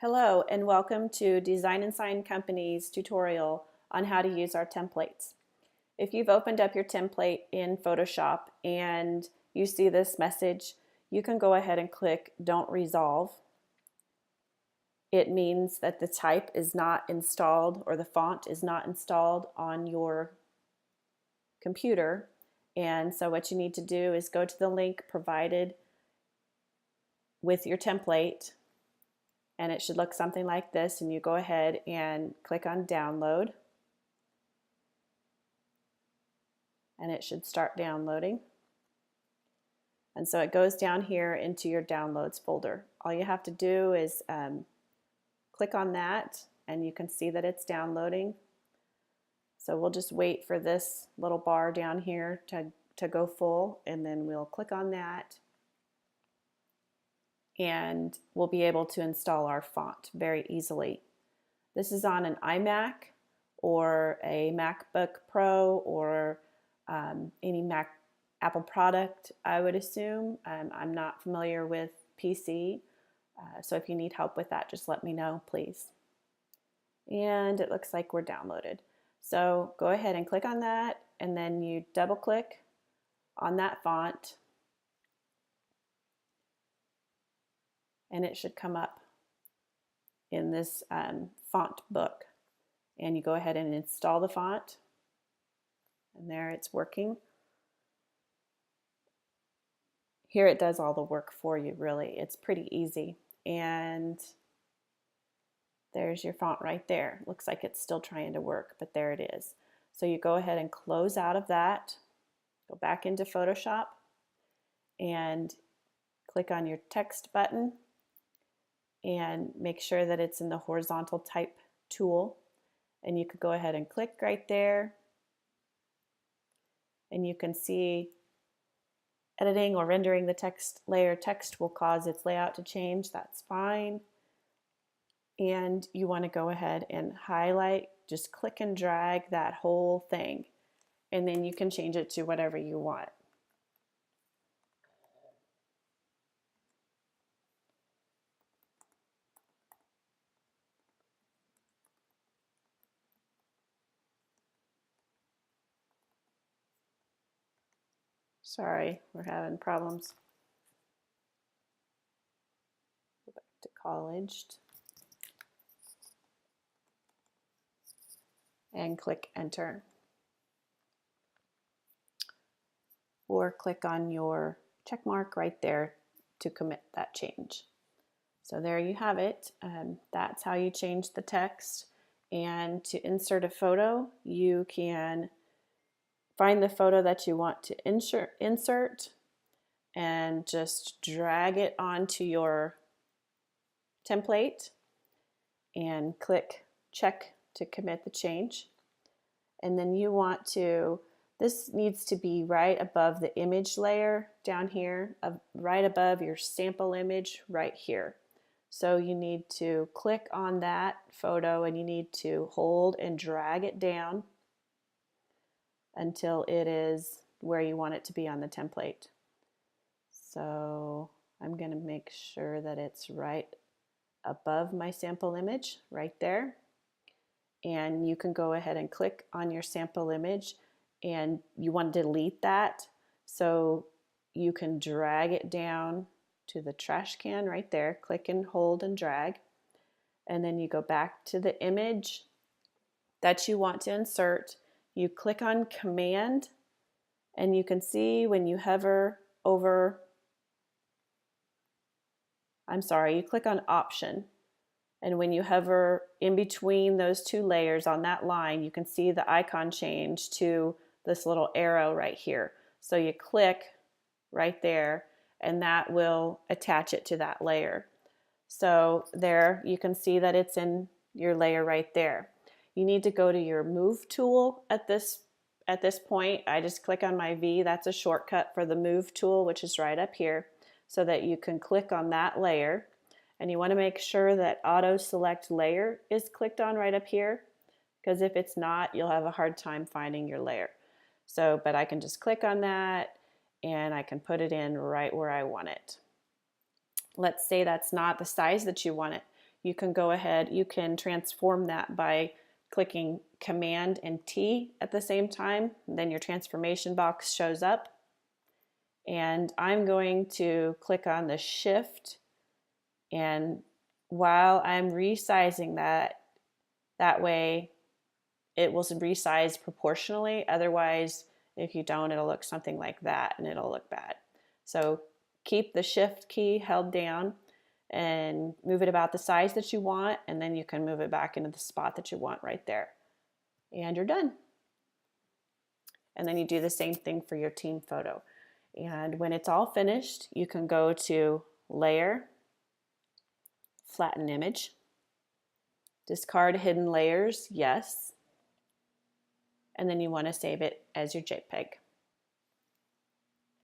Hello and welcome to Design and Sign Company's tutorial on how to use our templates. If you've opened up your template in Photoshop and you see this message, you can go ahead and click Don't Resolve. It means that the type is not installed or the font is not installed on your computer. And so what you need to do is go to the link provided with your template, and it should look something like this, and you go ahead and click on download and it should start downloading. And so it goes down here into your downloads folder. All you have to do is click on that and you can see that it's downloading. So we'll just wait for this little bar down here to go full, and then we'll click on that and we'll be able to install our font very easily. This is on an iMac or a MacBook Pro or any Apple product, I would assume. I'm not familiar with PC, so if you need help with that, just let me know, please. And it looks like we're downloaded. So go ahead and click on that, and then you double click on that font, and it should come up in this font book. And you go ahead and install the font, and there it's working. Here it does all the work for you, really. It's pretty easy. And there's your font right there. Looks like it's still trying to work, but there it is. So you go ahead and close out of that, go back into Photoshop, and click on your text button and make sure that it's in the horizontal type tool. And you could go ahead and click right there, and you can see editing or rendering the text layer. Text will cause its layout to change. That's fine. And you want to go ahead and highlight, just click and drag that whole thing, and then you can change it to whatever you want. Sorry, we're having problems. Go back to college and click enter. Or click on your check mark right there to commit that change. So there you have it. That's how you change the text. And to insert a photo, you can find the photo that you want to insert and just drag it onto your template and click check to commit the change. And then you want to, this needs to be right above the image layer down here, right above your sample image right here. So you need to click on that photo and you need to hold and drag it down until it is where you want it to be on the template. So I'm going to make sure that it's right above my sample image right there. And you can go ahead and click on your sample image, and you want to delete that, so you can drag it down to the trash can right there. Click and hold and drag, and then you go back to the image that you want to insert. You click on Command, and you can see when you hover over, you click on Option, and when you hover in between those two layers on that line, you can see the icon change to this little arrow right here. So you click right there, and that will attach it to that layer. So there you can see that it's in your layer right there. You need to go to your Move tool at this point. I just click on my V. That's a shortcut for the Move tool, which is right up here, so that you can click on that layer. And you want to make sure that Auto Select Layer is clicked on right up here, because if it's not, you'll have a hard time finding your layer. So, but I can just click on that and I can put it in right where I want it. Let's say that's not the size that you want it. you can go ahead, you can transform that by clicking Command and T at the same time. Then your transformation box shows up. And I'm going to click on the Shift, and while I'm resizing that way it will resize proportionally. Otherwise, if you don't, it'll look something like that and it'll look bad. So keep the Shift key held down and move it about the size that you want, and then you can move it back into the spot that you want right there. And you're done. And then you do the same thing for your team photo. And when it's all finished, you can go to Layer, Flatten Image, discard hidden layers, yes. And then you want to save it as your JPEG.